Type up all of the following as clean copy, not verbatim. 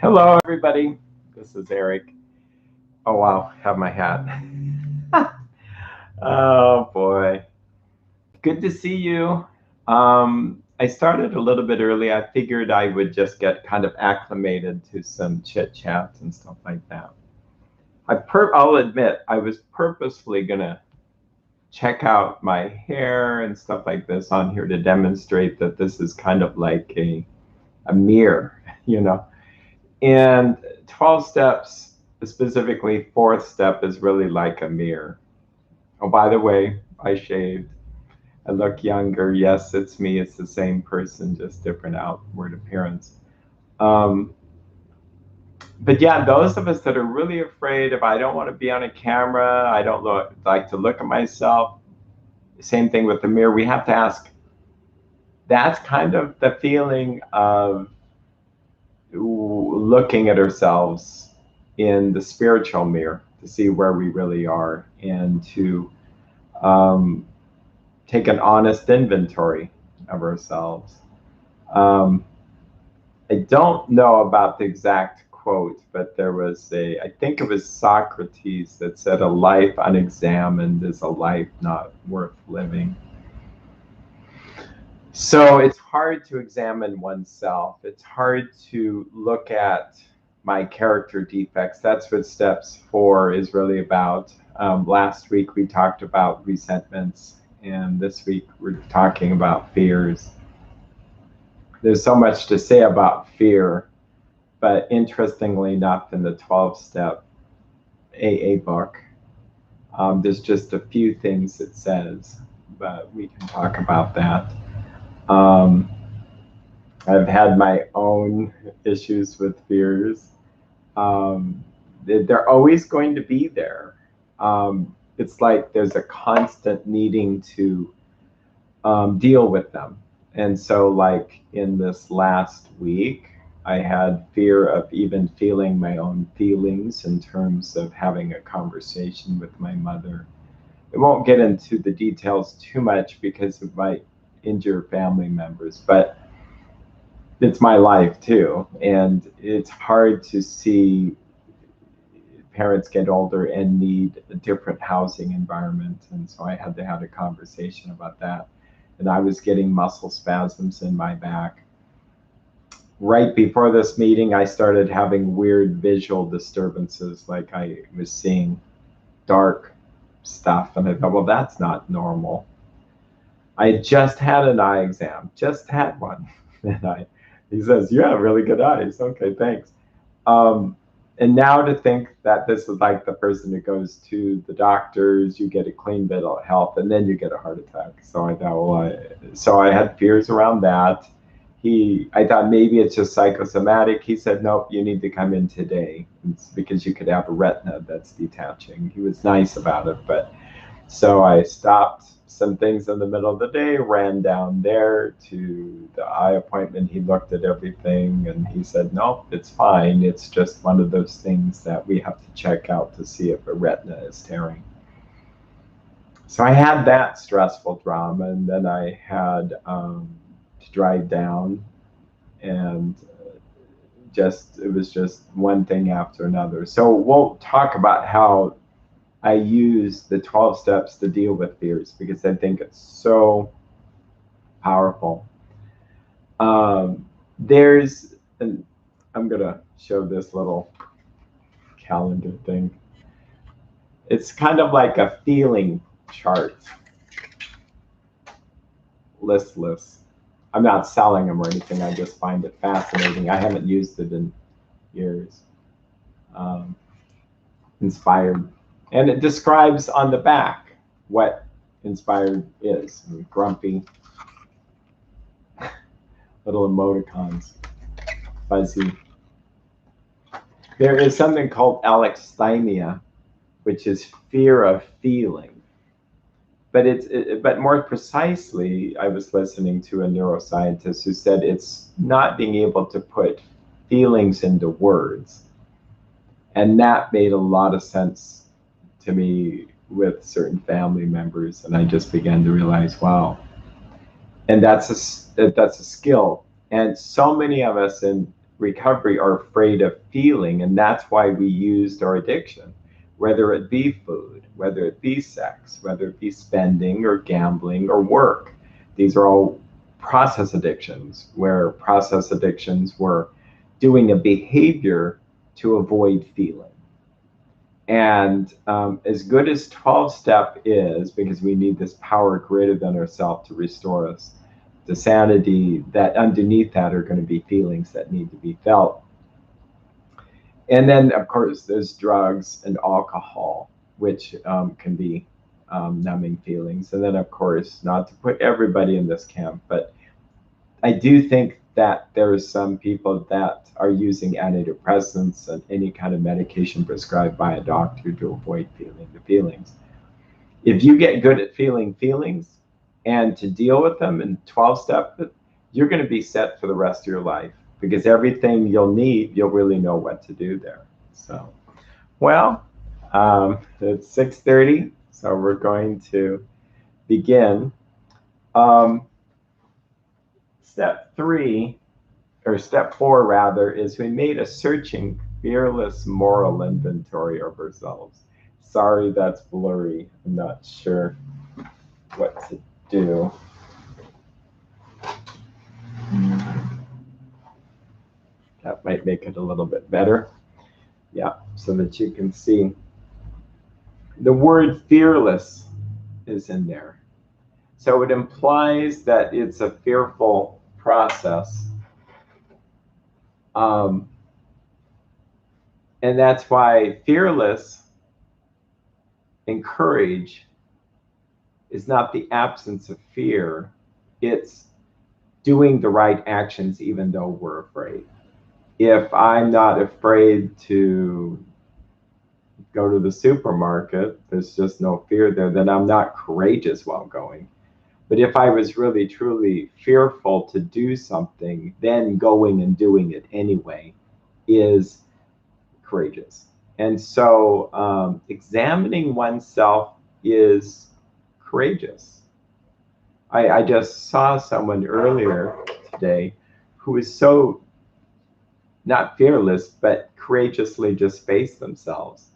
Hello, everybody. This is Erik. Oh, wow, have my hat. Oh, boy. Good to see you. I started a little bit early. I figured I would just get kind of acclimated to some chit chats and stuff like that. I'll admit, I was purposefully going to check out my hair and stuff like this on here to demonstrate that this is kind of like a mirror, you know. And 12 steps, specifically fourth step, is really like a mirror. Oh, by the way, I shaved. I look younger. Yes, it's me. It's the same person, just different outward appearance. Um, but yeah, those of us that are really afraid of, I don't want to be on a camera, I don't like to look at myself. Same thing with the mirror. We have to ask. That's kind of the feeling of looking at ourselves in the spiritual mirror to see where we really are and to um, take an honest inventory of ourselves. Um, I don't know about the exact quote, but there was I think it was Socrates that said, "A life unexamined is a life not worth living." So it's hard to examine oneself. It's hard to look at my character defects. That's what steps 4 is really about. Last week we talked about resentments, and this week we're talking about fears. There's so much to say about fear, but interestingly enough, in the 12-step AA book, there's just a few things it says, but we can talk about that. Um, I've had my own issues with fears. They're always going to be there. It's like there's a constant needing to deal with them. And so, like in this last week, I had fear of even feeling my own feelings in terms of having a conversation with my mother. I won't get into the details too much because it might injure family members, but it's my life too. And it's hard to see parents get older and need a different housing environment. And so I had to have a conversation about that. And I was getting muscle spasms in my back. Right before this meeting, I started having weird visual disturbances, like I was seeing dark stuff. And I thought, well, that's not normal. I just had an eye exam, just had one. And he says, you have really good eyes. Okay, thanks. And now to think that this is like the person who goes to the doctors, you get a clean bill of health, and then you get a heart attack. So I thought, well, so I had fears around that. I thought maybe it's just psychosomatic. He said, nope, you need to come in today. It's because you could have a retina that's detaching. He was nice about it, but so I stopped some things in the middle of the day, ran down there to the eye appointment. He looked at everything and he said, nope, it's fine. It's just one of those things that we have to check out to see if a retina is tearing. So I had that stressful drama, and then I had to drive down, and it was just one thing after another. So we'll talk about how I use the 12 steps to deal with fears because I think it's so powerful. I'm going to show this little calendar thing. It's kind of like a feeling chart. Listless. I'm not selling them or anything. I just find it fascinating. I haven't used it in years. Inspired. And it describes on the back what inspired is. I mean, grumpy, little emoticons, fuzzy. There is something called alexithymia, which is fear of feeling. But more precisely, I was listening to a neuroscientist who said it's not being able to put feelings into words. And that made a lot of sense to me with certain family members, and I just began to realize, wow. And that's a skill. And so many of us, and recovery are afraid of feeling, and that's why we used our addiction, whether it be food, whether it be sex, whether it be spending or gambling or work. These are all process addictions, where process addictions were doing a behavior to avoid feeling. And as good as 12-step is, because we need this power greater than ourselves to restore us to sanity, that underneath that are going to be feelings that need to be felt. And then, of course, there's drugs and alcohol, which can be numbing feelings. And then, of course, not to put everybody in this camp, but I do think that there are some people that are using antidepressants and any kind of medication prescribed by a doctor to avoid feeling the feelings. If you get good at feeling feelings and to deal with them in 12-step, you're going to be set for the rest of your life, because everything you'll need, you'll really know what to do there. So, well, it's 6:30, so we're going to begin. Step 4 rather, is we made a searching, fearless moral inventory of ourselves. Sorry, that's blurry. I'm not sure what to do. That might make it a little bit better. Yeah, so that you can see. The word fearless is in there. So it implies that it's a fearful process. And that's why fearless and courage is not the absence of fear. It's doing the right actions even though we're afraid. If I'm not afraid to go to the supermarket, there's just no fear there, then I'm not courageous while going. But if I was really, truly fearful to do something, then going and doing it anyway is courageous. And so examining oneself is courageous. I just saw someone earlier today who was so not fearless, but courageously just face themselves.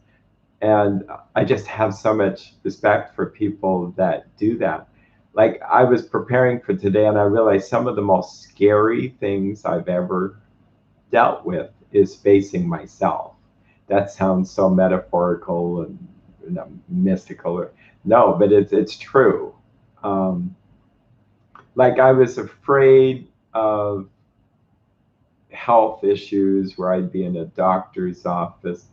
And I just have so much respect for people that do that. Like, I was preparing for today and I realized some of the most scary things I've ever dealt with is facing myself. That sounds so metaphorical and mystical. No, but it's true. Like, I was afraid of health issues where I'd be in a doctor's office.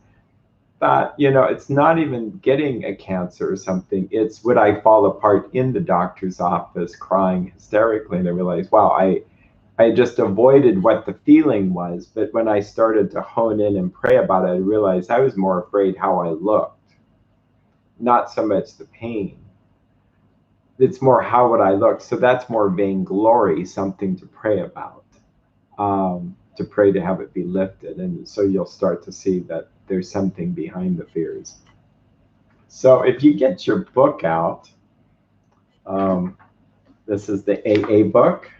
But, it's not even getting a cancer or something. It's would I fall apart in the doctor's office crying hysterically, and I realized, wow, I just avoided what the feeling was. But when I started to hone in and pray about it, I realized I was more afraid how I looked, not so much the pain. It's more how would I look. So that's more vainglory, something to pray about, to pray to have it be lifted. And so you'll start to see that there's something behind the fears. So if you get your book out, this is the AA book.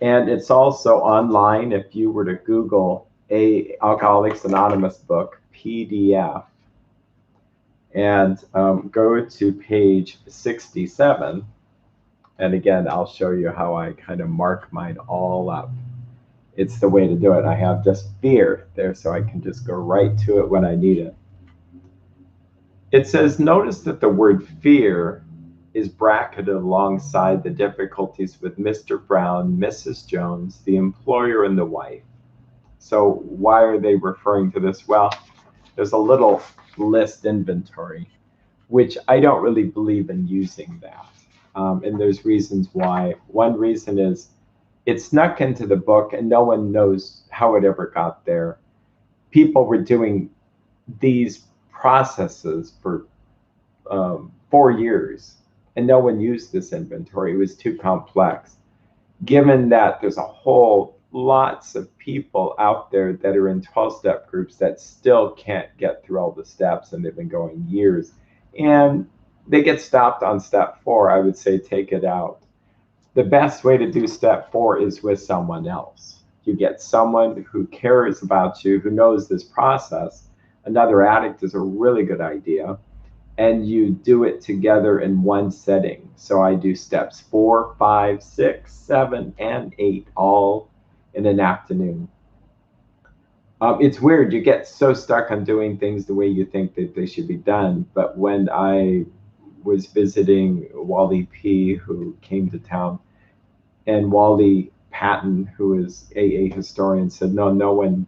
And it's also online. If you were to Google Alcoholics Anonymous book PDF and go to page 67, and again, I'll show you how I kind of mark mine all up. It's the way to do it. I have just fear there, so I can just go right to it when I need it. It says, notice that the word fear is bracketed alongside the difficulties with Mr. Brown, Mrs. Jones, the employer, and the wife. So why are they referring to this? Well, there's a little list inventory, which I don't really believe in using that. And there's reasons why. One reason is it snuck into the book and no one knows how it ever got there. People were doing these processes for 4 years and no one used this inventory. It was too complex. Given that there's a whole lots of people out there that are in 12-step groups that still can't get through all the steps, and they've been going years, and they get stopped on step 4, I would say take it out. The best way to do step 4 is with someone else. You get someone who cares about you, who knows this process. Another addict is a really good idea. And you do it together in one setting. So I do steps 4, 5, 6, 7, and 8 all in an afternoon. It's weird. You get so stuck on doing things the way you think that they should be done. But when I was visiting Wally P, who came to town, and Wally Patton, who is AA historian, said, no, no one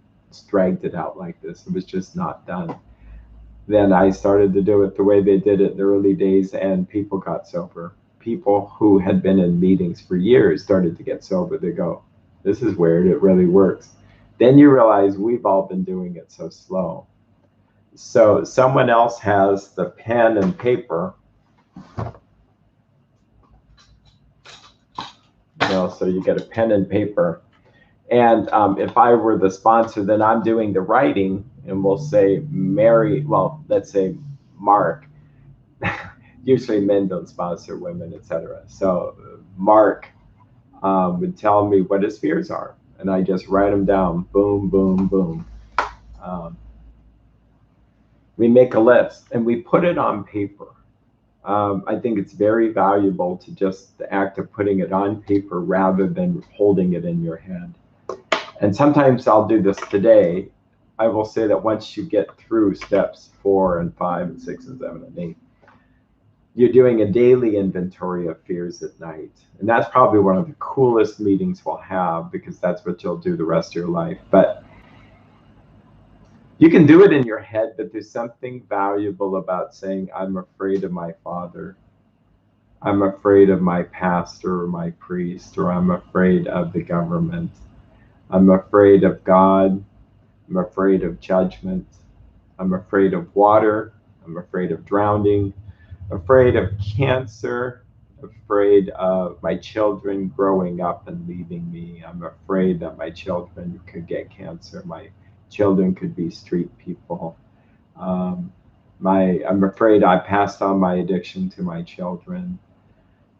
dragged it out like this. It was just not done. Then I started to do it the way they did it in the early days, and people got sober. People who had been in meetings for years started to get sober. They go, this is weird, it really works. Then you realize we've all been doing it so slow. So someone else has the pen and paper. So you get a pen and paper. And if I were the sponsor, then I'm doing the writing, and we'll say Mary, well, let's say Mark. Usually men don't sponsor women, etc. So Mark would tell me what his fears are, and I just write them down. Boom, boom, boom. We make a list and we put it on paper. I think it's very valuable to just the act of putting it on paper rather than holding it in your head. And sometimes I'll do this today. I will say that once you get through steps 4 and 5 and 6 and 7 and 8, you're doing a daily inventory of fears at night. And that's probably one of the coolest meetings we'll have, because that's what you'll do the rest of your life. But you can do it in your head, but there's something valuable about saying, I'm afraid of my father. I'm afraid of my pastor or my priest, or I'm afraid of the government. I'm afraid of God. I'm afraid of judgment. I'm afraid of water. I'm afraid of drowning. Afraid of cancer. Afraid of my children growing up and leaving me. I'm afraid that my children could get cancer. My children could be street people. I'm afraid I passed on my addiction to my children.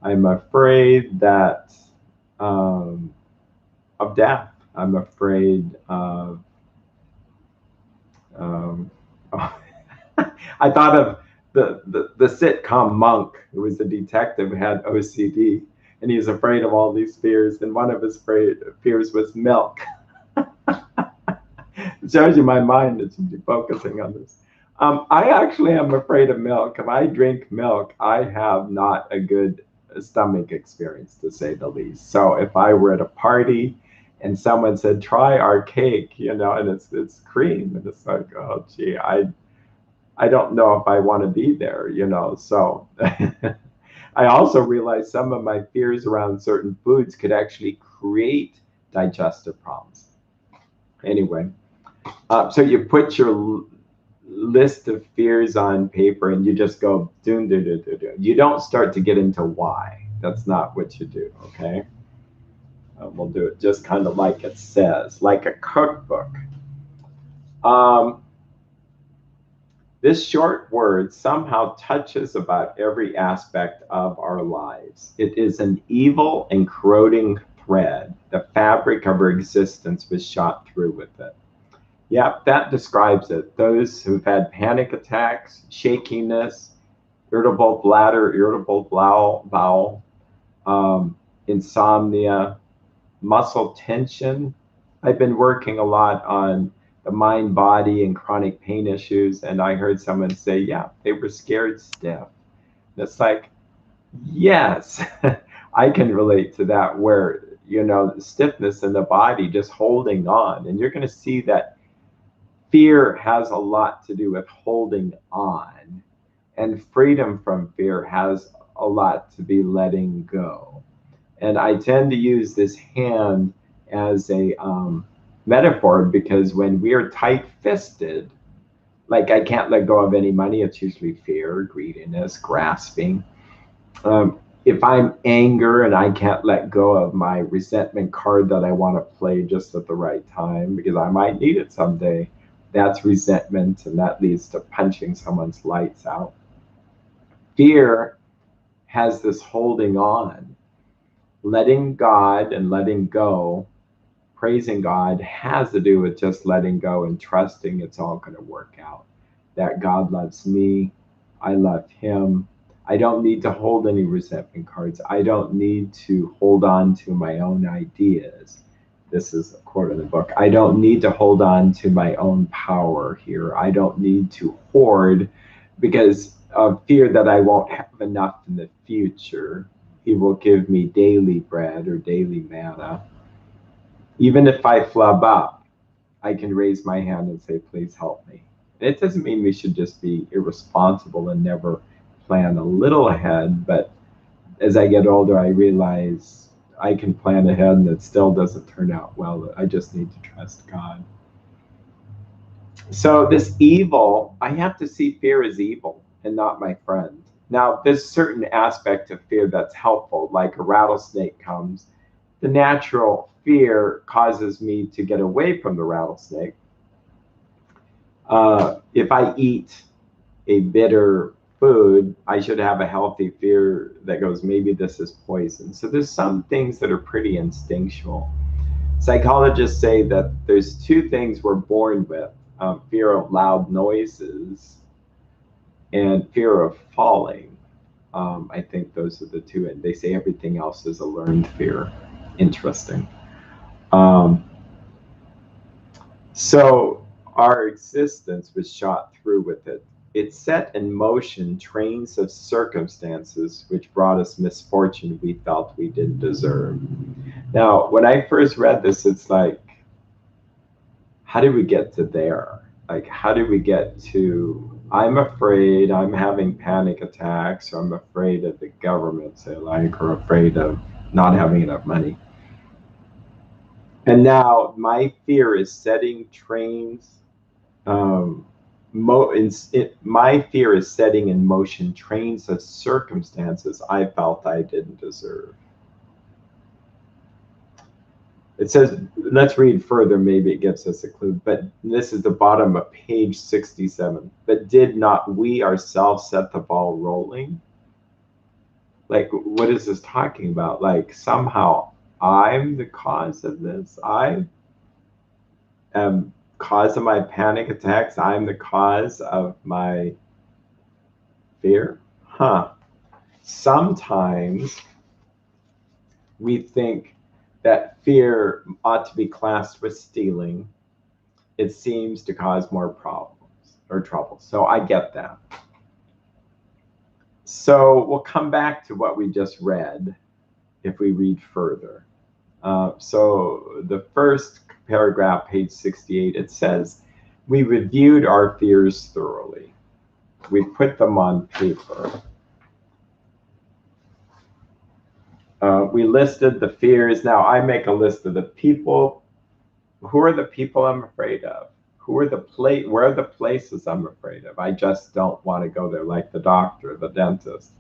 I'm afraid that of death. I'm afraid of. I thought of the sitcom Monk, who was a detective who had OCD, and he's afraid of all these fears. And one of his fears was milk. It shows you my mind is focusing on this. I actually am afraid of milk. If I drink milk, I have not a good stomach experience, to say the least. So if I were at a party and someone said, try our cake, and it's cream, and it's like, oh gee, I don't know if I want to be there, So I also realized some of my fears around certain foods could actually create digestive problems. Anyway, so you put your list of fears on paper and you just go, do. You don't start to get into why. That's not what you do, okay? We'll do it just kind of like it says, like a cookbook. This short word somehow touches about every aspect of our lives. It is an evil and corroding thread. The fabric of our existence was shot through with it. Yeah, that describes it. Those who've had panic attacks, shakiness, irritable bladder, irritable bowel, insomnia, muscle tension. I've been working a lot on the mind, body, and chronic pain issues, and I heard someone say, yeah, they were scared stiff. And it's like, yes, I can relate to that, where, the stiffness in the body, just holding on. And you're going to see that fear has a lot to do with holding on, and freedom from fear has a lot to be letting go. And I tend to use this hand as a metaphor, because when we're tight-fisted, like I can't let go of any money, it's usually fear, greediness, grasping. If I'm anger and I can't let go of my resentment card that I want to play just at the right time because I might need it someday, that's resentment, and that leads to punching someone's lights out. Fear has this holding on. Letting God and letting go praising God has to do with just letting go and trusting it's all going to work out. That God loves me, I love him. I don't need to hold any resentment cards. I don't need to hold on to my own ideas. This is a quote in the book. I don't need to hold on to my own power here. I don't need to hoard because of fear that I won't have enough in the future. He will give me daily bread or daily manna. Even if I flub up, I can raise my hand and say, please help me. It doesn't mean we should just be irresponsible and never plan a little ahead, but as I get older, I realize I can plan ahead and it still doesn't turn out well. I just need to trust God. So this evil, I have to see fear as evil and not my friend. Now, there's certain aspect of fear that's helpful, like a rattlesnake comes. The natural fear causes me to get away from the rattlesnake. If I eat a bitter food, I should have a healthy fear that goes, maybe this is poison. So there's some things that are pretty instinctual. Psychologists say that there's two things we're born with, fear of loud noises and fear of falling. I think those are the two, and they say everything else is a learned fear. Interesting. So our existence was shot through with it. It set in motion trains of circumstances which brought us misfortune we felt we didn't deserve. Now, when I first read this, it's like, how did we get to there? Like, how did we get to, I'm afraid, I'm having panic attacks, or I'm afraid of the government, say, like, or afraid of not having enough money. And now my fear is setting trains. My fear is setting in motion trains of circumstances I felt I didn't deserve. It says, let's read further, maybe it gives us a clue, but this is the bottom of page 67. But did not we ourselves set the ball rolling? Like, what is this talking about? Like, somehow I'm the cause of this. I am cause of my panic attacks. I'm the cause of my fear. Sometimes we think that fear ought to be classed with stealing. It seems to cause more problems or trouble. So I get that. So we'll come back to what we just read if we read further. So the first paragraph, page 68, it says, we reviewed our fears thoroughly. We put them on paper. We listed the fears. Now I make a list of the people. Who are the people I'm afraid of? Where are the places I'm afraid of? I just don't want to go there, like the doctor, the dentist.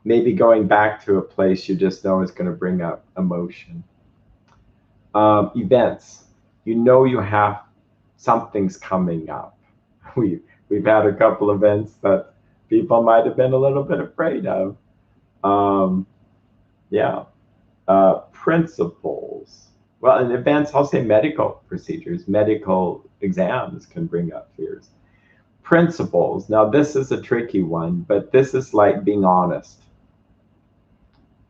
Maybe going back to a place you just know is going to bring up emotion. Events. You know you have something's coming up. We've had a couple events that people might have been a little bit afraid of. Principles. Well, in events, I'll say medical procedures, medical exams can bring up fears. Principles. Now, this is a tricky one, but this is like being honest.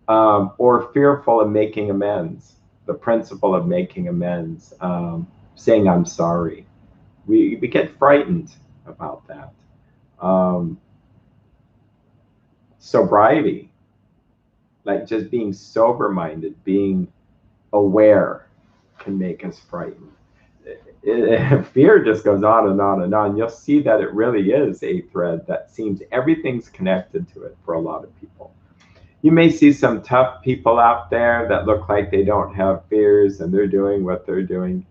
Or fearful of making amends. The principle of making amends, saying I'm sorry. We get frightened about that. Sobriety, like just being sober-minded, being aware can make us frightened. Fear just goes on and on and on. You'll see that it really is a thread that seems everything's connected to it for a lot of people. You may see some tough people out there that look like they don't have fears and they're doing what they're doing.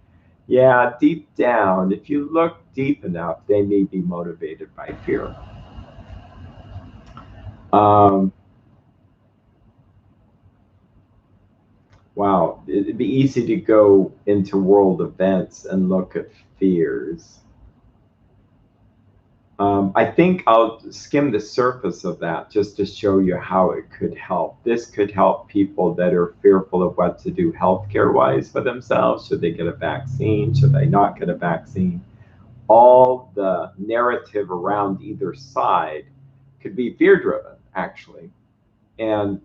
Yeah, deep down, if you look deep enough, they may be motivated by fear. Wow, it'd be easy to go into world events and look at fears. I think I'll skim the surface of that just to show you how it could help. This could help people that are fearful of what to do healthcare wise for themselves. Should they get a vaccine? Should they not get a vaccine? All the narrative around either side could be fear driven, actually. And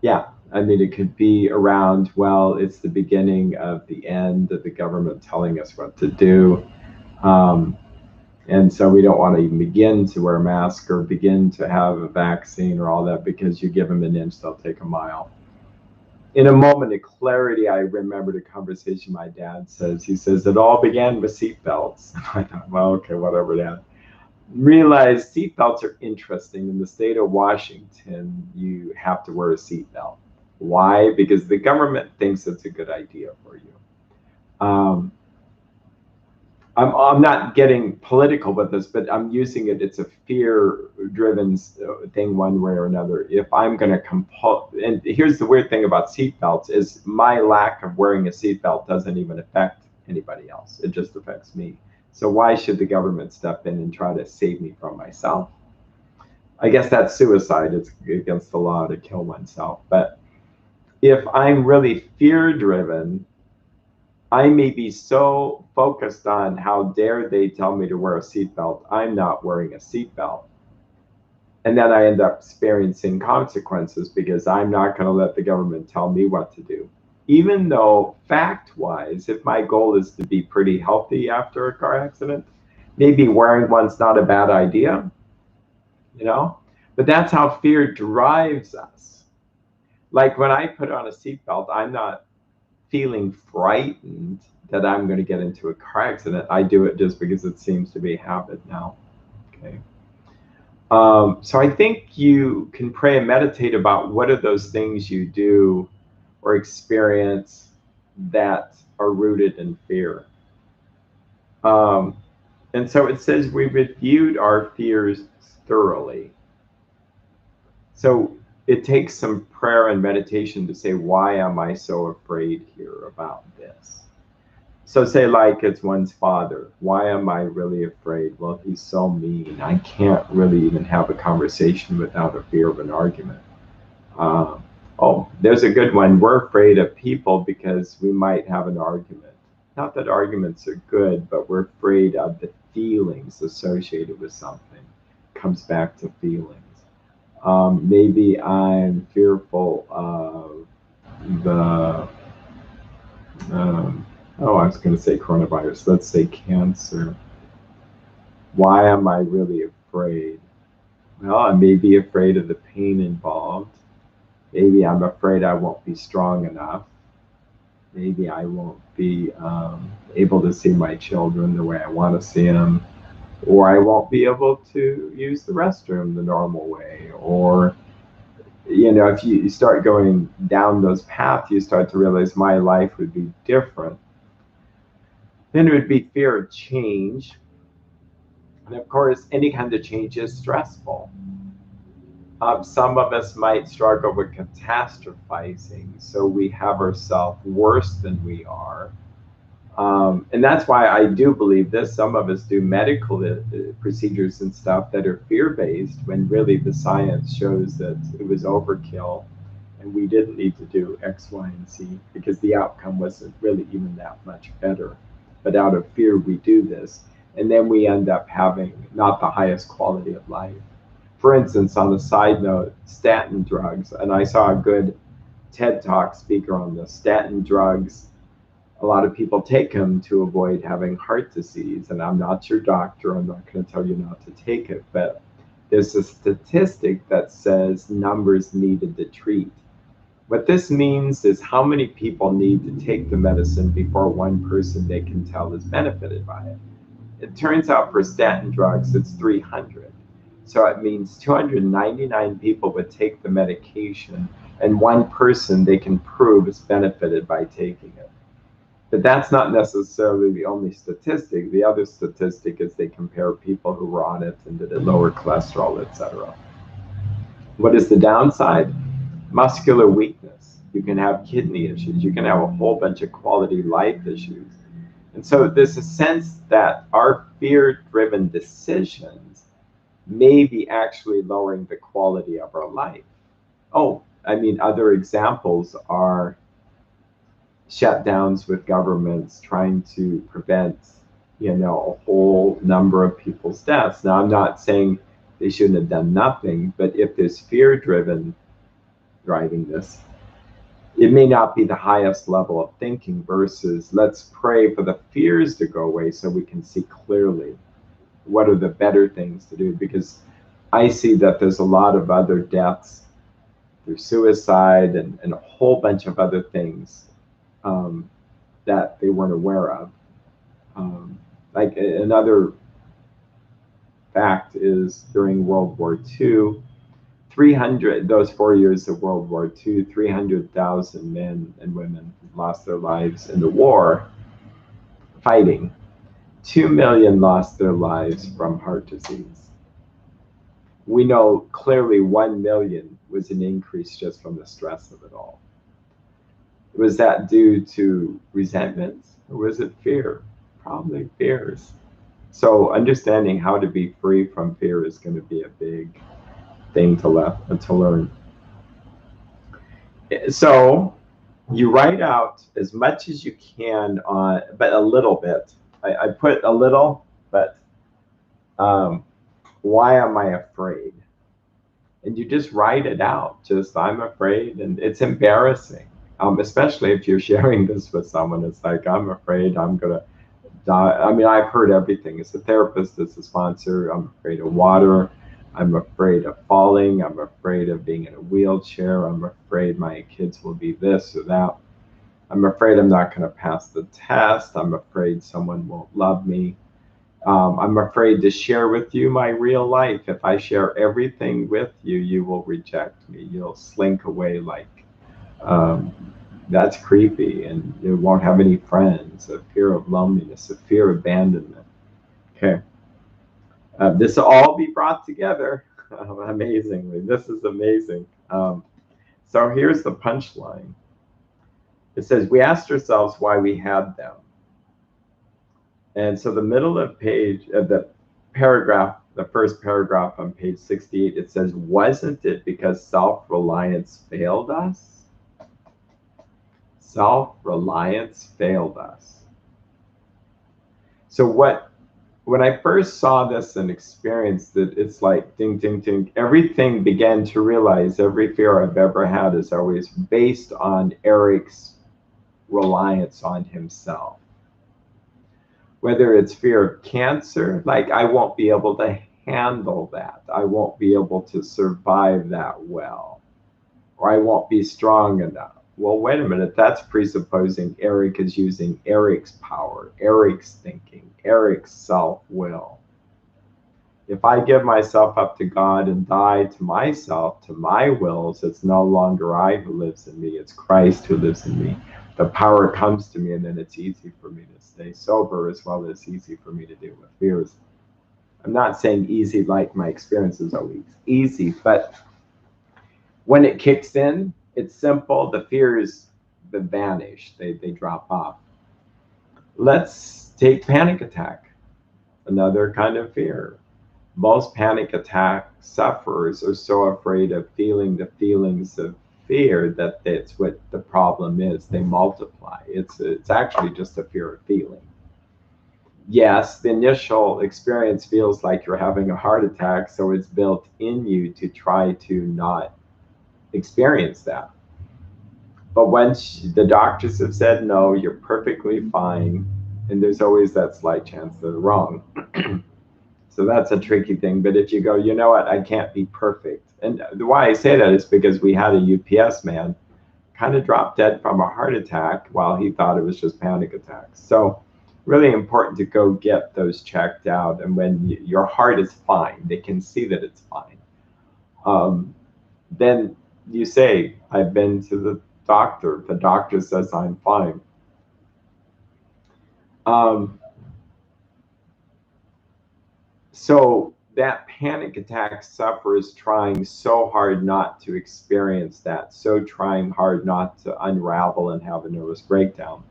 yeah, I mean, it could be around, well, it's the beginning of the end of the government telling us what to do. And so we don't want to even begin to wear a mask or begin to have a vaccine or all that, because you give them an inch, they'll take a mile. In a moment of clarity, I remembered a conversation my dad says. He says, it all began with seatbelts. I thought, well, okay, whatever, Dad. Realized seatbelts are interesting. In the state of Washington, you have to wear a seatbelt. Why? Because the government thinks it's a good idea for you. I'm not getting political with this, but I'm using it. It's a fear-driven thing one way or another. If I'm going to compel, and here's the weird thing about seatbelts is my lack of wearing a seatbelt doesn't even affect anybody else. It just affects me. So why should the government step in and try to save me from myself? I guess that's suicide. It's against the law to kill oneself. But if I'm really fear-driven, I may be so focused on how dare they tell me to wear a seatbelt, I'm not wearing a seatbelt. And then I end up experiencing consequences because I'm not going to let the government tell me what to do. Even though fact-wise, if my goal is to be pretty healthy after a car accident, maybe wearing one's not a bad idea, you know? But that's how fear drives us. Like when I put on a seatbelt, I'm not feeling frightened that I'm going to get into a car accident. I do it just because it seems to be a habit now. Okay. So I think you can pray and meditate about what are those things you do or experience that are rooted in fear. And so it says we reviewed our fears thoroughly. So it takes some prayer and meditation to say, why am I so afraid here about this? So say like it's one's father. Why am I really afraid? Well, he's so mean. I can't really even have a conversation without a fear of an argument. Oh, there's a good one. We're afraid of people because we might have an argument. Not that arguments are good, but we're afraid of the feelings associated with something. Comes back to feelings. Maybe I'm fearful of the, I was going to say coronavirus. Let's say cancer. Why am I really afraid? Well, I may be afraid of the pain involved. Maybe I'm afraid I won't be strong enough. Maybe I won't be able to see my children the way I want to see them. Or I won't be able to use the restroom the normal way. Or, you know, if you start going down those paths, you start to realize my life would be different. Then it would be fear of change. And of course, any kind of change is stressful. Some of us might struggle with catastrophizing, so we have ourselves worse than we are. And that's why I do believe this. Some of us do medical procedures and stuff that are fear-based when really the science shows that it was overkill and we didn't need to do X, Y, and Z because the outcome wasn't really even that much better. But out of fear, we do this. And then we end up having not the highest quality of life. For instance, on the side note, statin drugs, and I saw a good TED Talk speaker on this. Statin drugs, a lot of people take them to avoid having heart disease, and I'm not your doctor. I'm not going to tell you not to take it, but there's a statistic that says numbers needed to treat. What this means is how many people need to take the medicine before one person they can tell is benefited by it. It turns out for statin drugs, it's 300. So it means 299 people would take the medication, and one person they can prove is benefited by taking it. But that's not necessarily the only statistic. The other statistic is they compare people who were on it and did it lower cholesterol, etc. What is the downside? Muscular weakness. You can have kidney issues. You can have a whole bunch of quality life issues. And so there's a sense that our fear-driven decisions may be actually lowering the quality of our life. Oh, I mean, other examples are shutdowns with governments trying to prevent, a whole number of people's deaths. Now, I'm not saying they shouldn't have done nothing, but if there's fear-driven driving this, it may not be the highest level of thinking versus let's pray for the fears to go away so we can see clearly what are the better things to do. Because I see that there's a lot of other deaths through suicide and a whole bunch of other things that they weren't aware of. Like another fact is during World War II, those 4 years of World War II, 300,000 men and women lost their lives in the war fighting. 2 million lost their lives from heart disease. We know clearly 1 million was an increase just from the stress of it all. Was that due to resentment or was it fear? Probably fears. So understanding how to be free from fear is going to be a big thing to learn. So you write out as much as you can on, but a little bit. I put a little, but why am I afraid? And you just write it out. Just I'm afraid, and it's embarrassing, especially if you're sharing this with someone. It's like I'm afraid I'm gonna die. I mean, I've heard everything. As a therapist, as a sponsor, I'm afraid of water. I'm afraid of falling. I'm afraid of being in a wheelchair. I'm afraid my kids will be this or that. I'm afraid I'm not going to pass the test. I'm afraid someone won't love me. I'm afraid to share with you my real life. If I share everything with you, you will reject me. You'll slink away like that's creepy, and you won't have any friends. A fear of loneliness, a fear of abandonment. Okay. This will all be brought together amazingly. This is amazing. So here's the punchline. It says, we asked ourselves why we had them. And so the middle of the paragraph, the first paragraph on page 68, it says, wasn't it because self-reliance failed us? Self-reliance failed us. So when I first saw this and experienced it, it's like ding, ding, ding. Everything began to realize every fear I've ever had is always based on Erik's reliance on himself. Whether it's fear of cancer, like I won't be able to handle that. I won't be able to survive that well. Or I won't be strong enough. Well, wait a minute, that's presupposing Erik is using Erik's power, Erik's thinking, Erik's self-will. If I give myself up to God and die to myself, to my wills, it's no longer I who lives in me, it's Christ who lives in me. The power comes to me, and then it's easy for me to stay sober as well as easy for me to deal with fears. I'm not saying easy like my experience is always easy, but when it kicks in, it's simple. The fears vanish, they drop off. Let's take panic attack, another kind of fear. Most panic attack sufferers are so afraid of feeling the feelings of fear that that's what the problem is. They multiply. It's actually just a fear of feeling. Yes, the initial experience feels like you're having a heart attack, so it's built in you to try to not experience that. But once the doctors have said, no, you're perfectly fine, and there's always that slight chance they're wrong. So that's a tricky thing. But if you go, you know what, I can't be perfect. And why I say that is because we had a UPS man kind of drop dead from a heart attack while he thought it was just panic attacks. So really important to go get those checked out. And when your heart is fine, they can see that it's fine. Then you say, I've been to the doctor. The doctor says I'm fine. So that panic attack sufferer is trying so hard not to experience that, so trying hard not to unravel and have a nervous breakdown.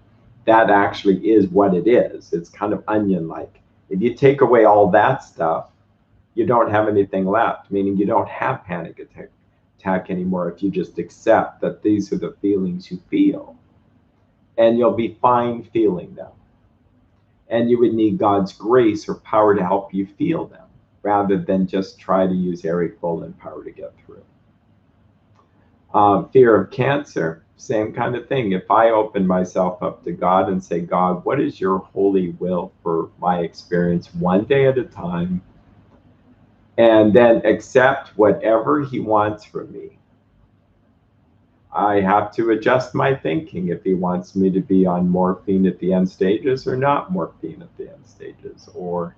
that actually is what it is. It's kind of onion-like. If you take away all that stuff, you don't have anything left, meaning you don't have panic attack anymore if you just accept that these are the feelings you feel. And you'll be fine feeling them. And you would need God's grace or power to help you feel them, rather than just try to use Erik Bohlin power to get through. Fear of cancer, same kind of thing. If I open myself up to God and say, God, what is your holy will for my experience one day at a time? And then accept whatever he wants from me. I have to adjust my thinking if he wants me to be on morphine at the end stages or not morphine at the end stages, or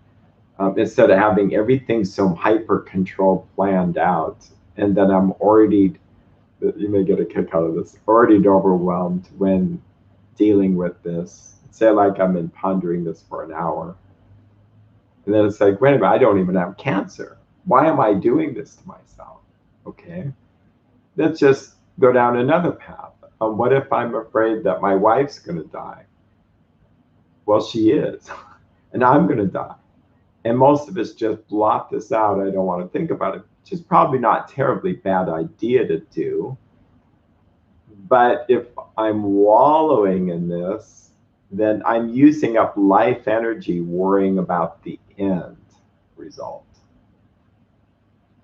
instead of having everything so hyper controlled planned out, and then I'm already, you may get a kick out of this, already overwhelmed when dealing with this. Say like I've been pondering this for an hour, and then it's like, wait a minute, I don't even have cancer. Why am I doing this to myself? Okay, let's just go down another path. What if I'm afraid that my wife's going to die? Well, she is, and I'm going to die. And most of us just blot this out. I don't want to think about it, which is probably not a terribly bad idea to do. But if I'm wallowing in this, then I'm using up life energy worrying about the end result.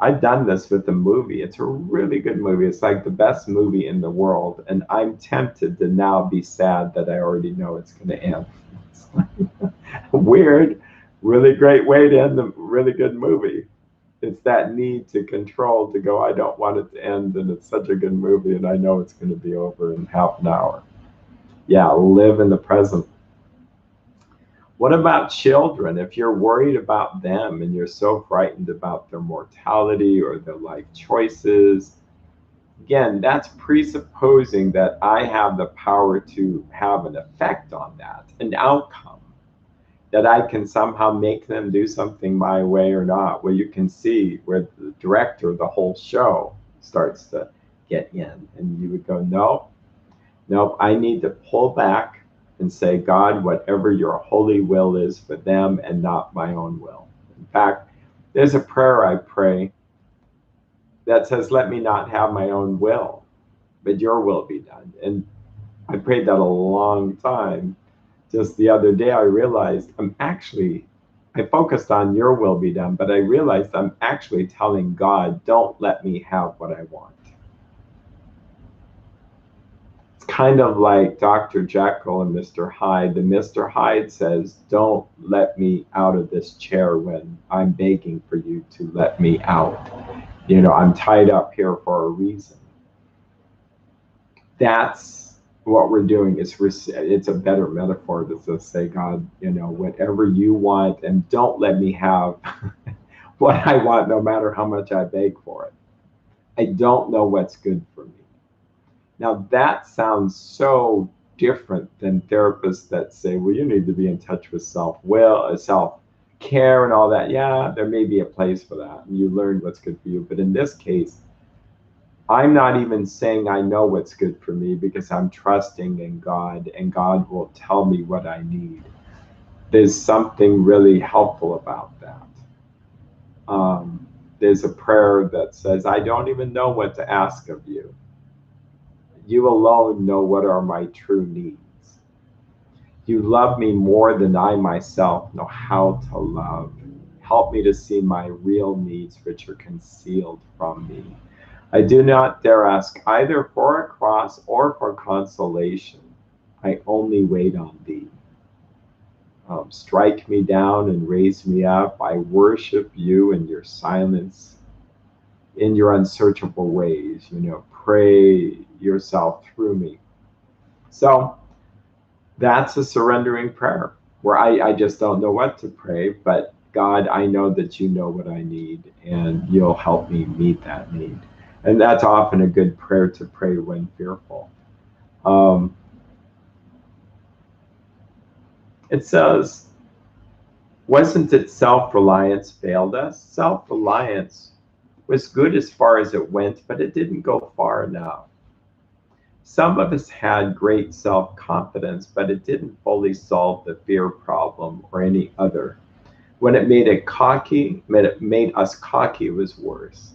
I've done this with a movie. It's a really good movie. It's like the best movie in the world. And I'm tempted to now be sad that I already know it's going to end. It's like weird, really great way to end a really good movie. It's that need to control, to go, I don't want it to end. And it's such a good movie. And I know it's going to be over in half an hour. Yeah, live in the present. What about children? If you're worried about them and you're so frightened about their mortality or their life choices, again, that's presupposing that I have the power to have an effect on that, an outcome, that I can somehow make them do something my way or not. Well, you can see where the director of the whole show starts to get in, and you would go, nope, I need to pull back and say, God, whatever your holy will is for them and not my own will. In fact, there's a prayer I pray that says, let me not have my own will, but your will be done. And I prayed that a long time. Just the other day, I realized I focused on your will be done, but I realized I'm actually telling God, don't let me have what I want. Kind of like Dr. Jekyll and Mr. Hyde. And Mr. Hyde says, don't let me out of this chair when I'm begging for you to let me out. I'm tied up here for a reason. That's what we're doing. It's a better metaphor to just say, God, whatever you want, and don't let me have what I want, no matter how much I beg for it. I don't know what's good for me. Now, that sounds so different than therapists that say, well, you need to be in touch with self-will, self-care and all that. Yeah, there may be a place for that, and you learned what's good for you. But in this case, I'm not even saying I know what's good for me, because I'm trusting in God, and God will tell me what I need. There's something really helpful about that. There's a prayer that says, I don't even know what to ask of you. You alone know what are my true needs. You love me more than I myself know how to love. Help me to see my real needs, which are concealed from me. I do not dare ask either for a cross or for consolation. I only wait on thee. Strike me down and raise me up. I worship you in your silence, in your unsearchable ways. Pray yourself through me. So that's a surrendering prayer where I just don't know what to pray, but God, I know that you know what I need, and you'll help me meet that need. And that's often a good prayer to pray when fearful. It says, wasn't it self-reliance failed us? Self-reliance was good as far as it went, but it didn't go far enough. Some of us had great self-confidence, but it didn't fully solve the fear problem or any other. When it made us cocky, it was worse.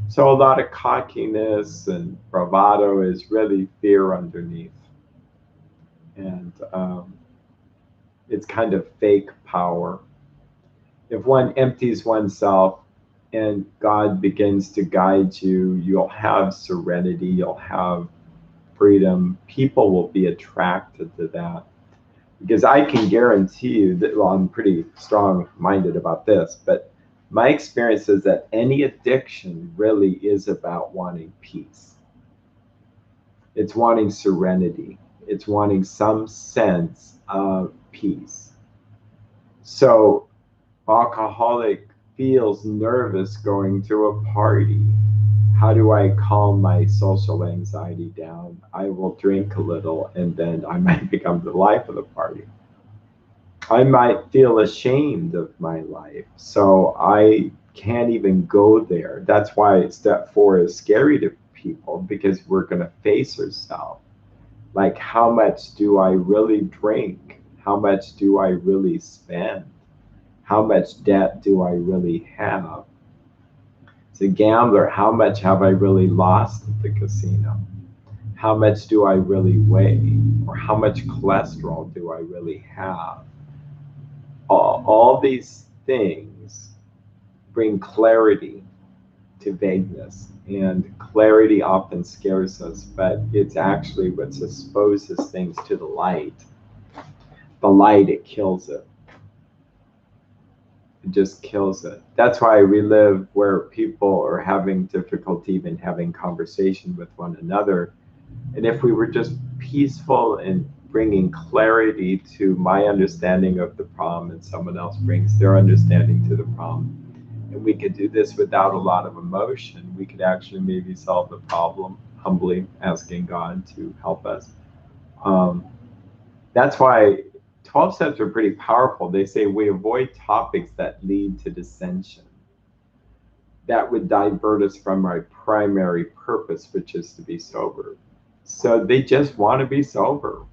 So a lot of cockiness and bravado is really fear underneath. And it's kind of fake power. If one empties oneself and God begins to guide you, you'll have serenity, you'll have freedom. People will be attracted to that. Because I can guarantee you that, well, I'm pretty strong minded about this, but my experience is that any addiction really is about wanting peace. It's wanting serenity. It's wanting some sense of peace. So, alcoholic feels nervous going to a party. How do I calm my social anxiety down? I will drink a little and then I might become the life of the party. I might feel ashamed of my life, so I can't even go there. That's why step 4 is scary to people, because we're going to face ourselves. Like, how much do I really drink? How much do I really spend? How much debt do I really have? As a gambler, how much have I really lost at the casino? How much do I really weigh? Or how much cholesterol do I really have? All these things bring clarity to vagueness, and clarity often scares us, but it's actually what exposes things to the light. The light, it kills it. It just kills it. That's why we live where people are having difficulty even having conversation with one another. And if we were just peaceful and bringing clarity to my understanding of the problem, and someone else brings their understanding to the problem, and we could do this without a lot of emotion, we could actually maybe solve the problem humbly, asking God to help us. That's why 12 steps are pretty powerful. They say we avoid topics that lead to dissension. That would divert us from our primary purpose, which is to be sober. So they just want to be sober.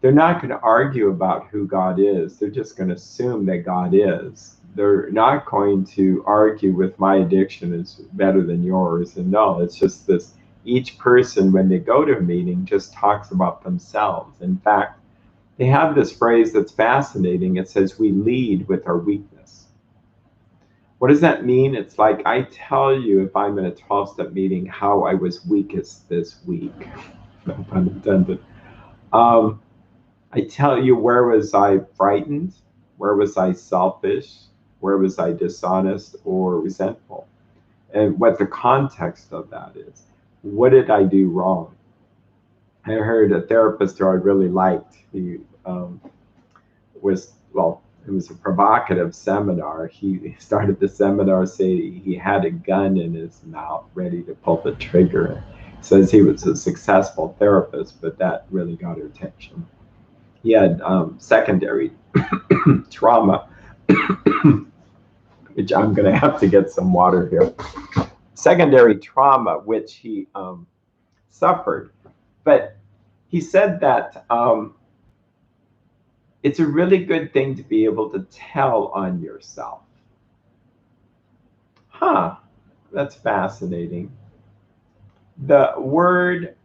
They're not going to argue about who God is. They're just going to assume that God is. They're not going to argue with my addiction is better than yours. And no, it's just this. Each person, when they go to a meeting, just talks about themselves. In fact, they have this phrase that's fascinating. It says, we lead with our weakness. What does that mean? It's like I tell you, if I'm in a 12-step meeting, how I was weakest this week. No pun intended. I tell you, where was I frightened? Where was I selfish? Where was I dishonest or resentful? And what the context of that is. What did I do wrong? I heard a therapist who I really liked. He was, well, it was a provocative seminar. He started the seminar saying he had a gun in his mouth ready to pull the trigger. He says he was a successful therapist, but that really got her attention. He had secondary trauma, which I'm going to have to get some water here. Secondary trauma, which he suffered. But he said that it's a really good thing to be able to tell on yourself. Huh, that's fascinating. The word,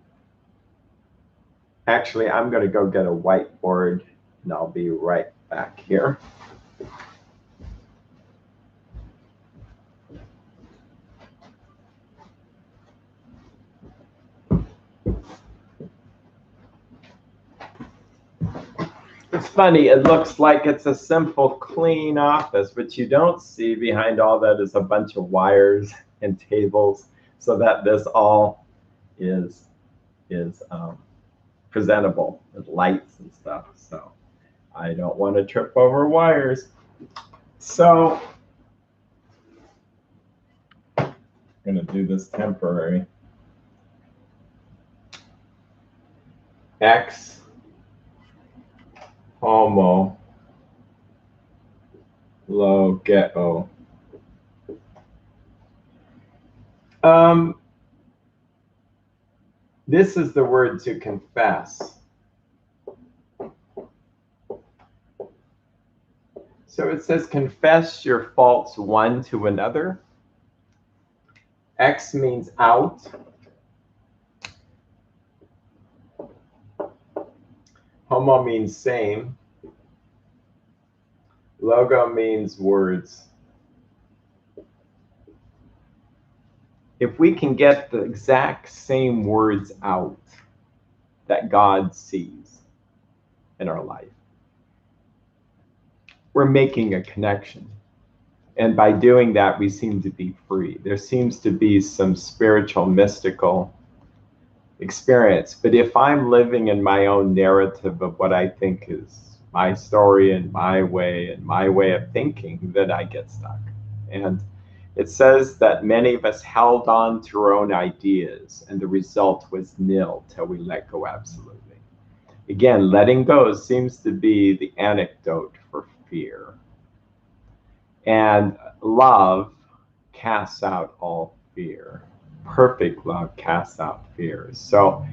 actually, I'm going to go get a whiteboard and I'll be right back here. It's funny, it looks like it's a simple, clean office, but you don't see behind all that is a bunch of wires and tables, so that this all is presentable with lights and stuff. So I don't want to trip over wires. So I'm going to do this temporary. Ex homo logeo. This is the word to confess. So it says, confess your faults one to another. X means out. Homo means same. Logo means words. If we can get the exact same words out that God sees in our life, we're making a connection. And by doing that, we seem to be free. There seems to be some spiritual, mystical experience. But if I'm living in my own narrative of what I think is my story and my way of thinking, then I get stuck. And it says that many of us held on to our own ideas, and the result was nil till we let go absolutely. Again, letting go seems to be the antidote for fear. And love casts out all fear. Perfect love casts out fears. So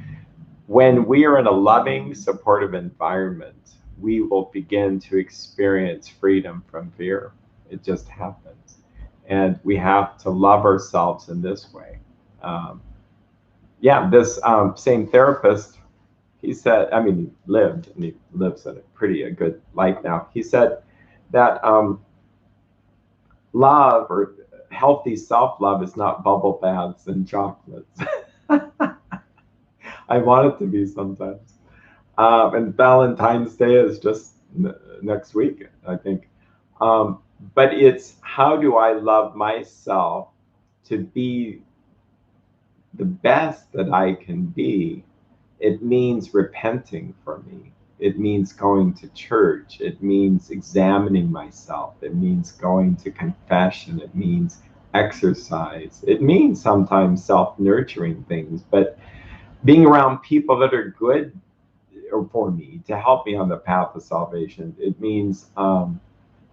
when we are in a loving, supportive environment, we will begin to experience freedom from fear. It just happens. And we have to love ourselves in this way. This same therapist, he said, I mean, he lived, and he lives a good life now. He said that love or healthy self-love is not bubble baths and chocolates. I want it to be sometimes. And Valentine's Day is just next week, I think. But it's, how do I love myself to be the best that I can be? It means repenting for me. It means going to church. It means examining myself. It means going to confession. It means exercise. It means sometimes self-nurturing things, but being around people that are good for me to help me on the path of salvation. It means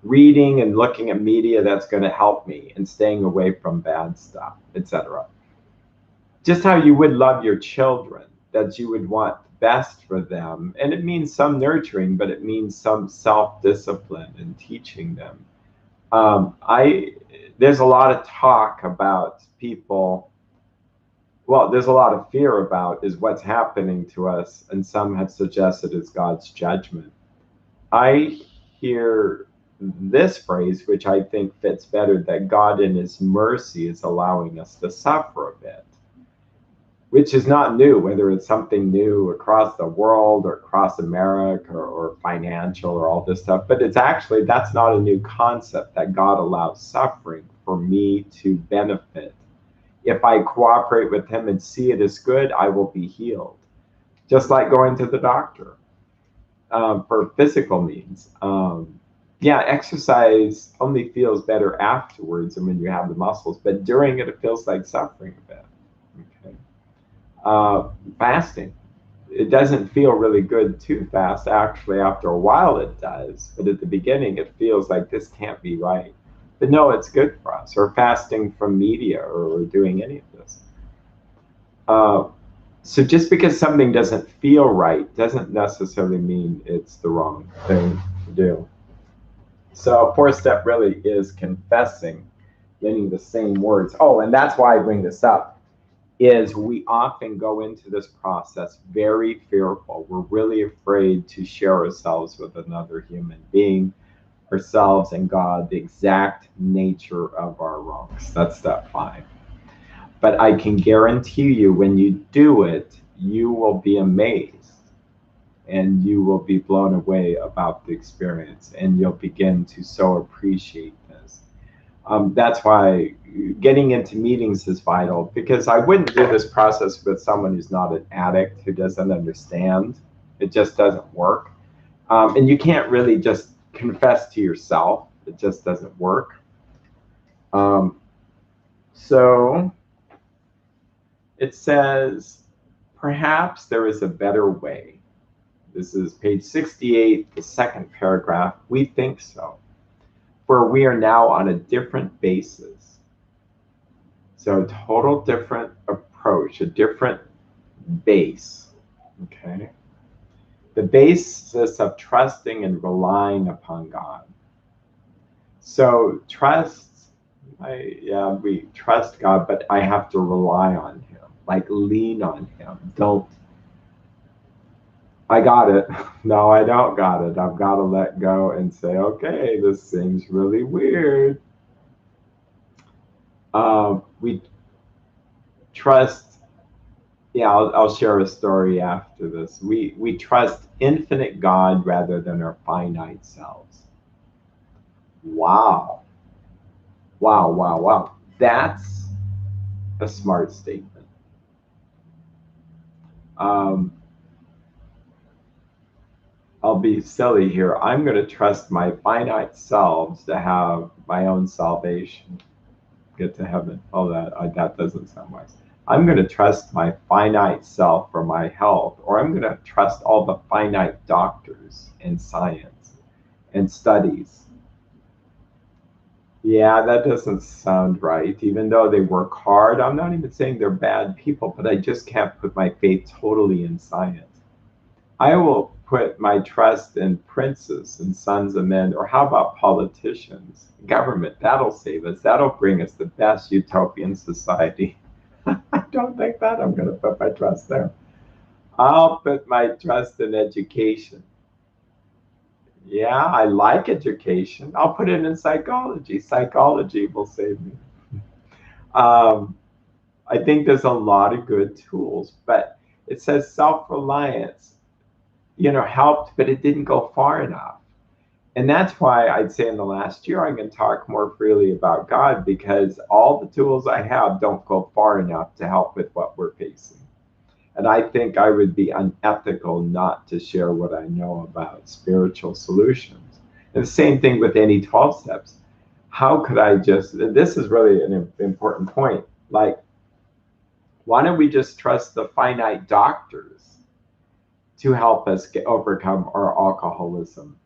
reading and looking at media that's going to help me and staying away from bad stuff, etc. Just how you would love your children, that you would want best for them. And it means some nurturing, but it means some self-discipline and teaching them. There's a lot of talk about people, well, there's a lot of fear about is what's happening to us, and some have suggested it's God's judgment. I hear this phrase, which I think fits better, that God in his mercy is allowing us to suffer a bit, which is not new, whether it's something new across the world or across America or financial or all this stuff. But it's actually, that's not a new concept, that God allows suffering for me to benefit. If I cooperate with him and see it as good, I will be healed. Just like going to the doctor for physical needs. Exercise only feels better afterwards and when you have the muscles, but during it, it feels like suffering a bit. Okay. Fasting, it doesn't feel really good too fast. Actually, after a while it does, but at the beginning it feels like this can't be right. But no, it's good for us. Or fasting from media or doing any of this. So just because something doesn't feel right doesn't necessarily mean it's the wrong thing to do. So fourth step really is confessing, getting the same words. Oh, and that's why I bring this up, is we often go into this process very fearful. We're really afraid to share ourselves with another human being, ourselves and God, the exact nature of our wrongs. That's step 5. But I can guarantee you, when you do it, you will be amazed and you will be blown away about the experience, and you'll begin to so appreciate this. That's why getting into meetings is vital, because I wouldn't do this process with someone who's not an addict, who doesn't understand. It just doesn't work. And you can't really just confess to yourself. It just doesn't work. So it says, perhaps there is a better way. This is page 68, the second paragraph. We think so, for we are now on a different basis. So a total different approach, a different base. Okay. The basis of trusting and relying upon God. So we trust God, but I have to rely on Him, like lean on Him. I got it. No, I don't got it. I've got to let go and say, okay, this seems really weird. We trust. Yeah, I'll share a story after this. We trust infinite God rather than our finite selves. Wow. Wow, wow, wow. That's a smart statement. Um, I'll be silly here. I'm going to trust my finite selves to have my own salvation, get to heaven. Oh, that doesn't sound wise. I'm going to trust my finite self for my health, or I'm going to trust all the finite doctors and science and studies. Yeah, that doesn't sound right. Even though they work hard, I'm not even saying they're bad people, but I just can't put my faith totally in science. I will put my trust in princes and sons of men, or how about politicians, government? That'll save us. That'll bring us the best utopian society. I don't think that I'm going to put my trust there. I'll put my trust in education. Yeah, I like education. I'll put it in psychology. Psychology will save me. Um, I think there's a lot of good tools, but it says self-reliance, helped, but it didn't go far enough. And that's why I'd say in the last year, I can talk more freely about God, because all the tools I have don't go far enough to help with what we're facing. And I think I would be unethical not to share what I know about spiritual solutions. And the same thing with any 12 steps. How could I this is really an important point. Like, why don't we just trust the finite doctors to help us overcome our alcoholism?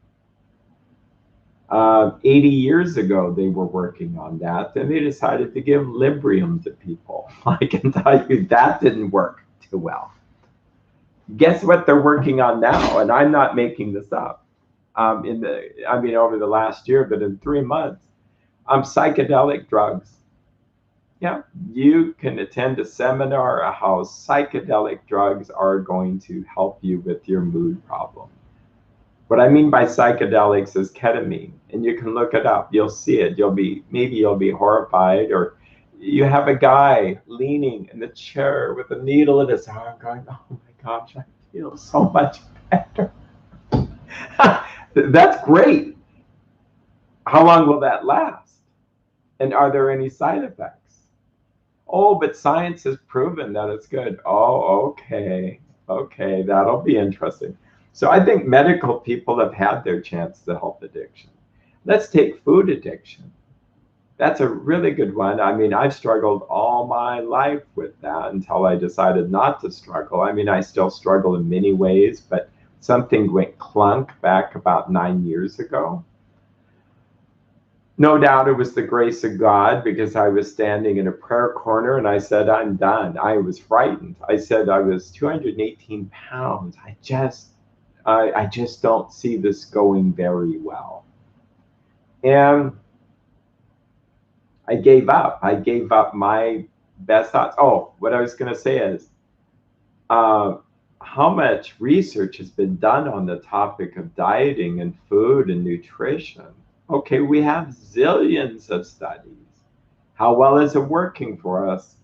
80 years ago, they were working on that, and they decided to give Librium to people. I can tell you that didn't work too well. Guess what they're working on now? And I'm not making this up. Over the last year, but in 3 months, psychedelic drugs. Yeah, you can attend a seminar how psychedelic drugs are going to help you with your mood problem. What I mean by psychedelics is ketamine, and you can look it up. You'll see it. Maybe you'll be horrified, or you have a guy leaning in the chair with a needle in his arm going, oh my gosh, I feel so much better. That's great. How long will that last? And are there any side effects? Oh, but science has proven that it's good. Oh, okay. Okay, that'll be interesting. So I think medical people have had their chance to help addiction. Let's take food addiction. That's a really good one. I've struggled all my life with that until I decided not to struggle. I still struggle in many ways, but something went clunk back about 9 years ago. No doubt it was the grace of God, because I was standing in a prayer corner and I said, I'm done. I was frightened. I said I was 218 pounds. I just don't see this going very well. And I gave up. I gave up my best thoughts. Oh, what I was going to say is, how much research has been done on the topic of dieting and food and nutrition? Okay, we have zillions of studies. How well is it working for us?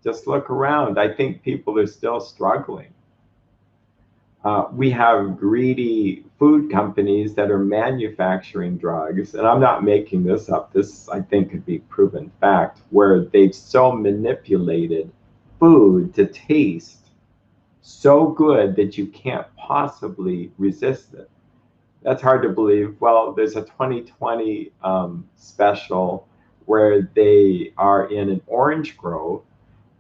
Just look around. I think people are still struggling. We have greedy food companies that are manufacturing drugs, and I'm not making this up. This, I think, could be proven fact, where they've so manipulated food to taste so good that you can't possibly resist it. That's hard to believe. Well, there's a 2020 special where they are in an orange grove,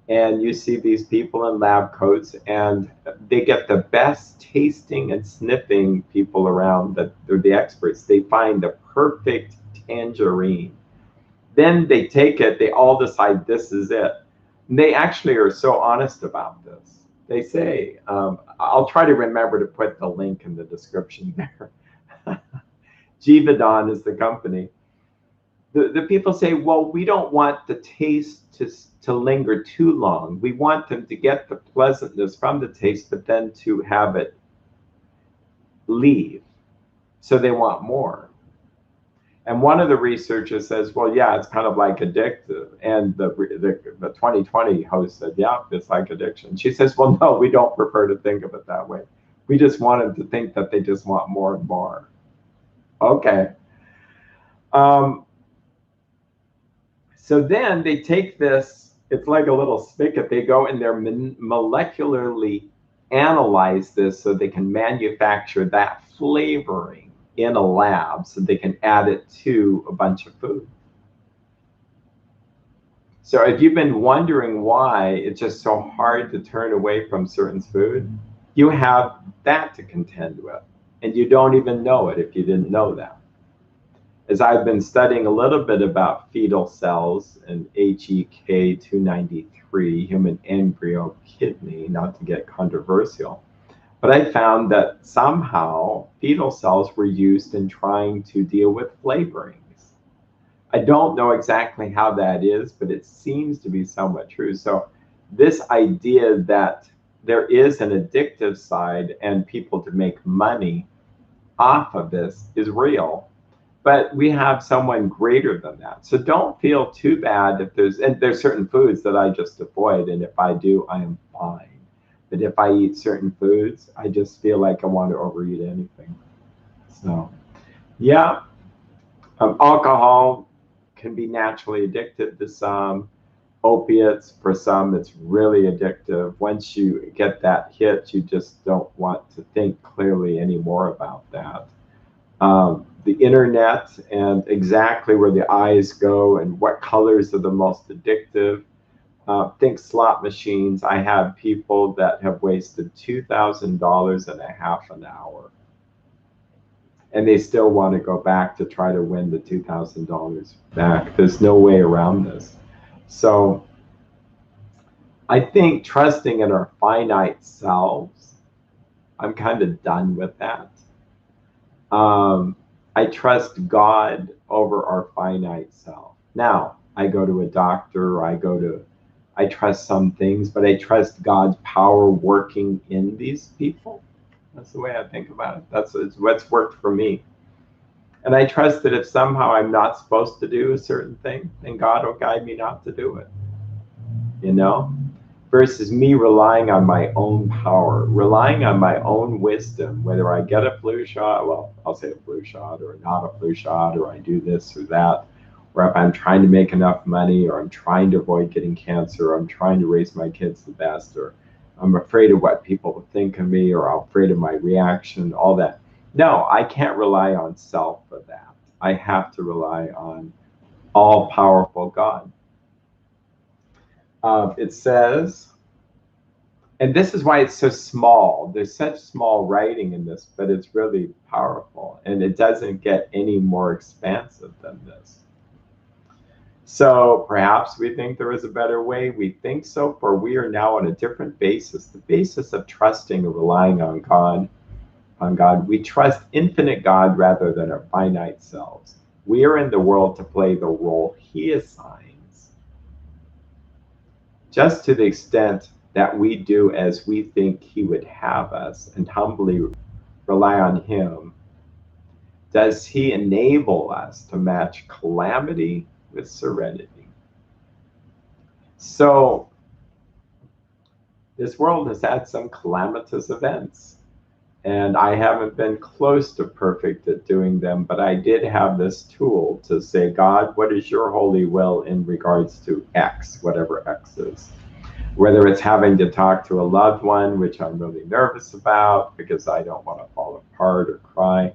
and you see these people in lab coats, and they get the best tasting and sniffing people around, that they're the experts. They find the perfect tangerine. Then they take it, they all decide this is it. And they actually are so honest about this. they say, I'll try to remember to put the link in the description there. Givaudan is the company. The people say, well, we don't want the taste to linger too long. We want them to get the pleasantness from the taste, but then to have it leave. So they want more. And one of the researchers says, well, yeah, it's kind of like addictive. And the 2020 host said, yeah, it's like addiction. She says, well, no, we don't prefer to think of it that way. We just want them to think that they just want more and more. Okay. So then they take this, it's like a little spigot. They go and they're molecularly analyze this so they can manufacture that flavoring in a lab so they can add it to a bunch of food. So if you've been wondering why it's just so hard to turn away from certain food, you have that to contend with. And you don't even know it if you didn't know that. As I've been studying a little bit about fetal cells and HEK 293, human embryo kidney, not to get controversial, but I found that somehow fetal cells were used in trying to deal with flavorings. I don't know exactly how that is, but it seems to be somewhat true. So this idea that there is an addictive side and people to make money off of this is real. But we have someone greater than that. So don't feel too bad if there's certain foods that I just avoid. And if I do, I am fine. But if I eat certain foods, I just feel like I want to overeat anything. So, yeah, alcohol can be naturally addictive to some. Opiates, for some, it's really addictive. Once you get that hit, you just don't want to think clearly anymore about that. The internet and exactly where the eyes go and what colors are the most addictive. Think slot machines. I have people that have wasted $2,000 and a half an hour. And they still want to go back to try to win the $2,000 back. There's no way around this. So I think trusting in our finite selves, I'm kind of done with that. I trust God over our finite self. Now, I go to a doctor, I trust some things, but I trust God's power working in these people. That's the way I think about it. That's what's worked for me. And I trust that if somehow I'm not supposed to do a certain thing, then God will guide me not to do it. You know? Versus me relying on my own power, relying on my own wisdom, whether I get a flu shot, well, I'll say a flu shot or not a flu shot, or I do this or that, or if I'm trying to make enough money, or I'm trying to avoid getting cancer, or I'm trying to raise my kids the best, or I'm afraid of what people will think of me, or I'm afraid of my reaction, all that. No, I can't rely on self for that. I have to rely on all-powerful God. It says, and this is why it's so small. There's such small writing in this, but it's really powerful. And it doesn't get any more expansive than this. So perhaps we think there is a better way. We think so, for we are now on a different basis, the basis of trusting and relying on God. We trust infinite God rather than our finite selves. We are in the world to play the role He assigns. Just to the extent that we do as we think He would have us and humbly rely on Him, does He enable us to match calamity with serenity. So this world has had some calamitous events, and I haven't been close to perfect at doing them, but I did have this tool to say, God, what is your holy will in regards to X, whatever X is? Whether it's having to talk to a loved one, which I'm really nervous about because I don't want to fall apart or cry.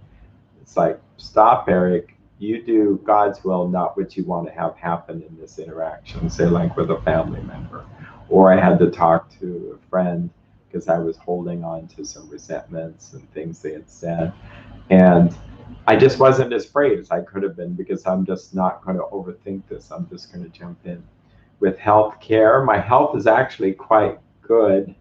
It's like, stop, Erik. You do God's will, not what you want to have happen in this interaction, say like with a family member. Or I had to talk to a friend because I was holding on to some resentments and things they had said. And I just wasn't as afraid as I could have been because I'm just not going to overthink this. I'm just going to jump in. With health care, my health is actually quite good.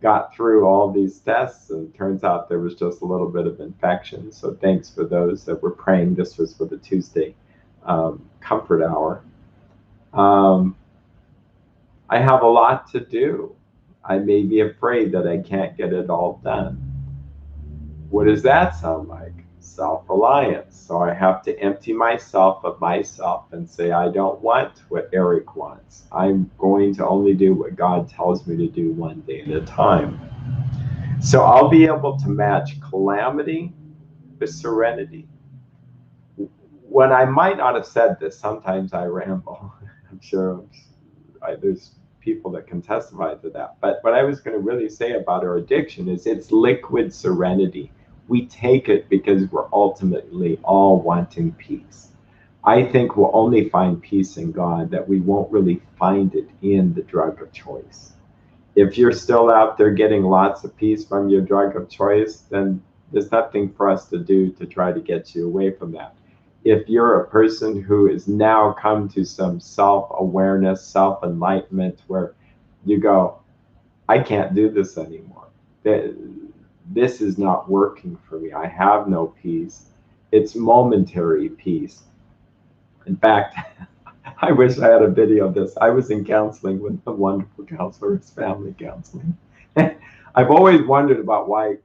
got through all these tests, and turns out there was just a little bit of infection. So thanks for those that were praying. This was for the Tuesday comfort hour. I have a lot to do. I may be afraid that I can't get it all done. What does that sound like? Self-reliance. So I have to empty myself of myself and say, I don't want what Erik wants. I'm going to only do what God tells me to do one day at a time. So I'll be able to match calamity with serenity. When I might not have said this, sometimes I ramble. I'm sure there's people that can testify to that. But what I was going to really say about our addiction is it's liquid serenity. We take it because we're ultimately all wanting peace. I think we'll only find peace in God, that we won't really find it in the drug of choice. If you're still out there getting lots of peace from your drug of choice, then there's nothing for us to do to try to get you away from that. If you're a person who has now come to some self-awareness, self-enlightenment, where you go, I can't do this anymore. This is not working for me. I have no peace. It's momentary peace. In fact, I wish I had a video of this. I was in counseling with a wonderful counselor, it's family counseling. I've always wondered about why,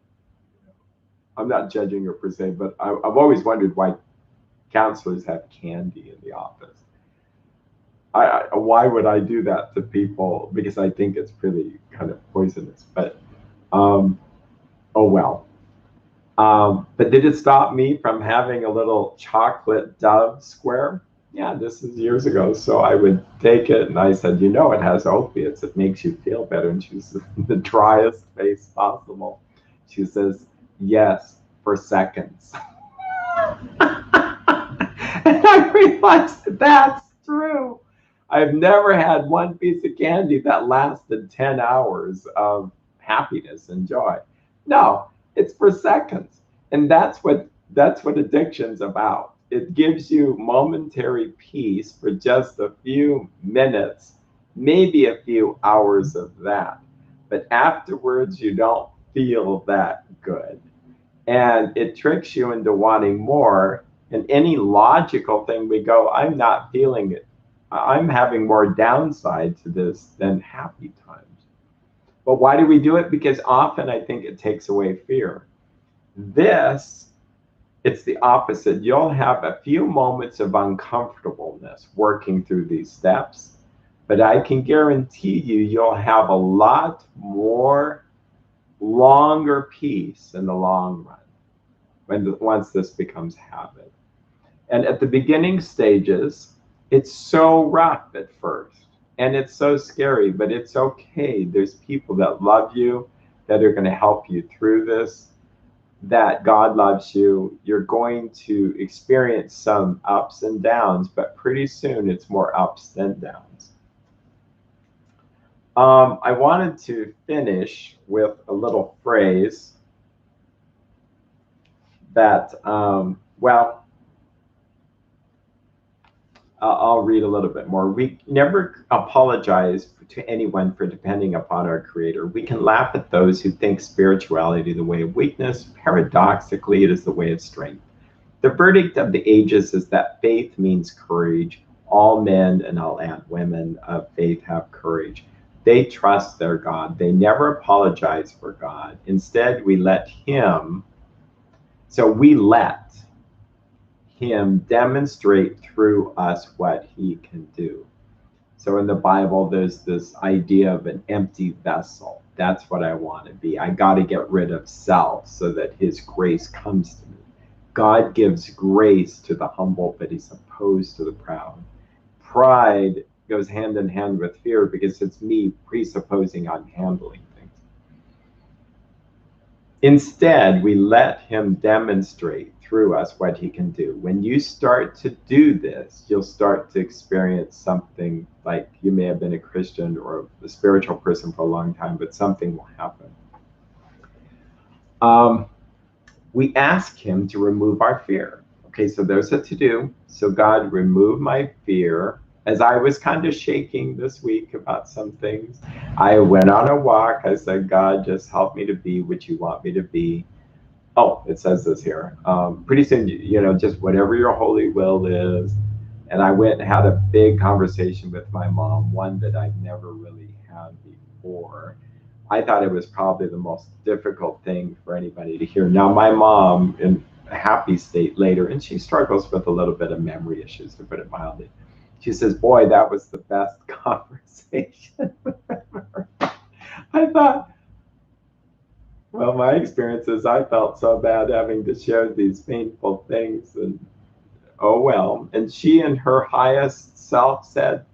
I'm not judging her per se, but I've always wondered why counselors have candy in the office. Why would I do that to people? Because I think it's pretty kind of poisonous. But oh well. But did it stop me from having a little chocolate Dove square? Yeah, this is years ago. So I would take it, and I said, you know, it has opiates. It makes you feel better. And she's the driest face possible. She says, yes, for seconds. And I realized that's true. I've never had one piece of candy that lasted 10 hours of happiness and joy. No, it's for seconds. And that's what addiction's about. It gives you momentary peace for just a few minutes, maybe a few hours of that. But afterwards, you don't feel that good. And it tricks you into wanting more. And any logical thing, we go, I'm not feeling it. I'm having more downside to this than happy times. But why do we do it? Because often I think it takes away fear. It's the opposite. You'll have a few moments of uncomfortableness working through these steps, but I can guarantee you'll have a lot more longer peace in the long run once this becomes habit. And at the beginning stages, it's so rough at first and it's so scary, but it's okay. There's people that love you, that are going to help you through this, that God loves you. You're going to experience some ups and downs, but pretty soon it's more ups than downs. I wanted to finish with a little phrase that, I'll read a little bit more. We never apologize to anyone for depending upon our Creator. We can laugh at those who think spirituality is the way of weakness. Paradoxically, it is the way of strength. The verdict of the ages is that faith means courage. All men, and I'll add women of faith, have courage. They trust their God. They never apologize for God. Instead, we let Him demonstrate through us what He can do. So in the Bible, there's this idea of an empty vessel. That's what I want to be. I got to get rid of self so that His grace comes to me. God gives grace to the humble, but He's opposed to the proud. Pride goes hand in hand with fear because it's me presupposing I'm handling things. Instead, we let Him demonstrate through us what He can do. When you start to do this, you'll start to experience something like you may have been a Christian or a spiritual person for a long time, but something will happen. We ask Him to remove our fear. Okay, so there's a to-do. So God, remove my fear as I was kind of shaking this week about some things, I went on a walk. I said, God, just help me to be what you want me to be. Oh, it says this here. Pretty soon, just whatever your holy will is. And I went and had a big conversation with my mom, one that I'd never really had before. I thought it was probably the most difficult thing for anybody to hear. Now, my mom, in a happy state later, and she struggles with a little bit of memory issues, to put it mildly. She says, boy, that was the best conversation ever. I thought, well, my experience is I felt so bad having to share these painful things, and oh well. And she, in her highest self, said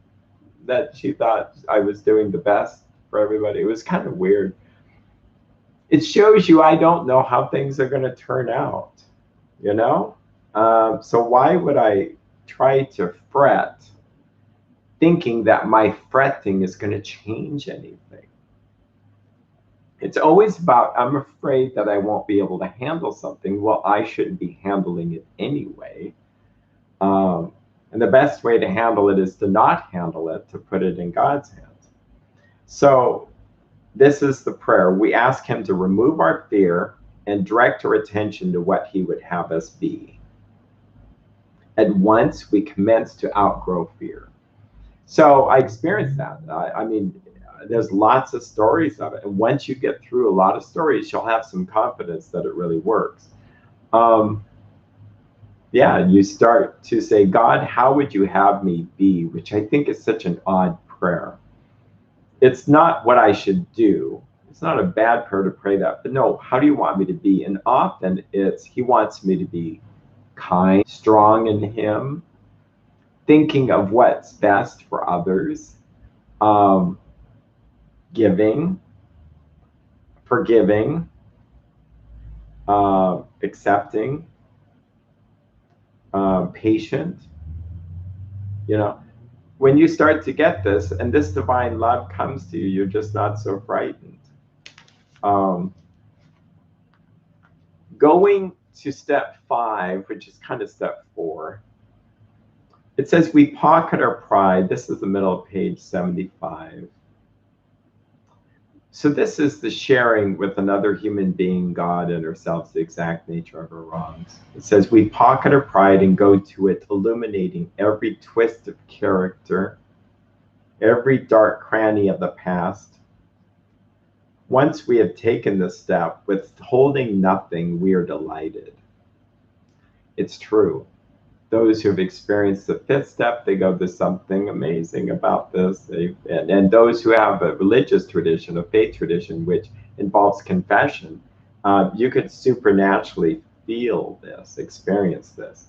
that she thought I was doing the best for everybody. It was kind of weird. It shows you I don't know how things are going to turn out, you know? So why would I try to fret thinking that my fretting is going to change anything? It's always about, I'm afraid that I won't be able to handle something. Well, I shouldn't be handling it anyway. And the best way to handle it is to not handle it, to put it in God's hands. So this is the prayer. We ask him to remove our fear and direct our attention to what he would have us be. At once we commence to outgrow fear. So I experienced that. I mean, there's lots of stories of it. And once you get through a lot of stories, you'll have some confidence that it really works. Yeah, you start to say, God, how would you have me be? Which I think is such an odd prayer. It's not what I should do. It's not a bad prayer to pray that, but no, how do you want me to be? And often it's, he wants me to be kind, strong in him, thinking of what's best for others, giving, forgiving, accepting, patient. When you start to get this and this divine love comes to you, you're just not so frightened. Going to step 5, which is kind of step 4, it says we pocket our pride. This is the middle of page 75. So this is the sharing with another human being, God, and ourselves, the exact nature of our wrongs. It says we pocket our pride and go to it, illuminating every twist of character, every dark cranny of the past. Once we have taken this step, withholding nothing, we are delighted. It's true. Those who have experienced the 5th step, they go, there's something amazing about this. And those who have a religious tradition, a faith tradition, which involves confession, you could supernaturally feel this, experience this.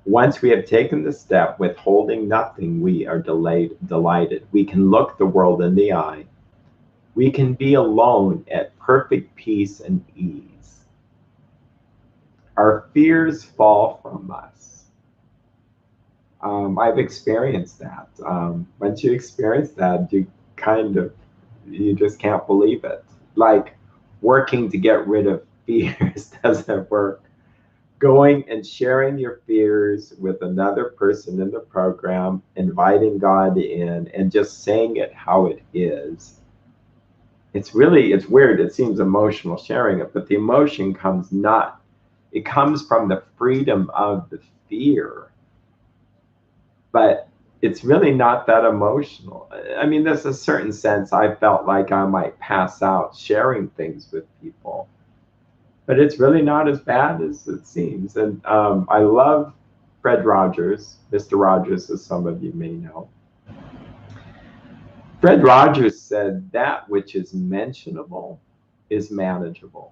Once we have taken the step, withholding nothing, we are delighted. We can look the world in the eye. We can be alone at perfect peace and ease. Our fears fall from us. I've experienced that. Once you experience that, you just can't believe it. Like working to get rid of fears doesn't work. Going and sharing your fears with another person in the program, inviting God in, and just saying it how it is. It's weird. It seems emotional sharing it, but the emotion comes from the freedom of the fear. But it's really not that emotional. I mean, there's a certain sense I felt like I might pass out sharing things with people, but it's really not as bad as it seems. And I love Fred Rogers, Mr. Rogers, as some of you may know. Fred Rogers said that which is mentionable is manageable.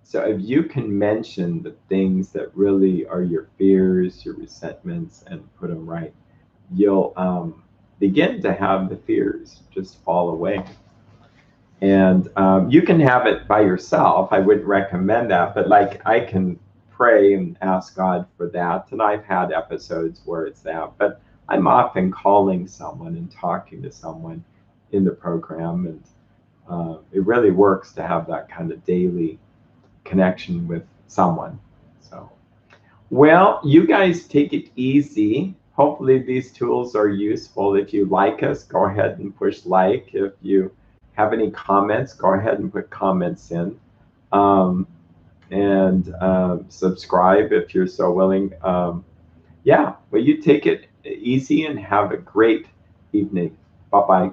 So if you can mention the things that really are your fears, your resentments, and put them right, you'll begin to have the fears just fall away. And you can have it by yourself. I wouldn't recommend that, but like I can pray and ask God for that. And I've had episodes where it's that, but I'm often calling someone and talking to someone in the program. And it really works to have that kind of daily connection with someone. So, well, you guys take it easy. hopefully these tools are useful. If you like us, go ahead and push like. If you have any comments, go ahead and put comments in. And subscribe if you're so willing. Yeah, well, you take it easy and have a great evening. Bye-bye.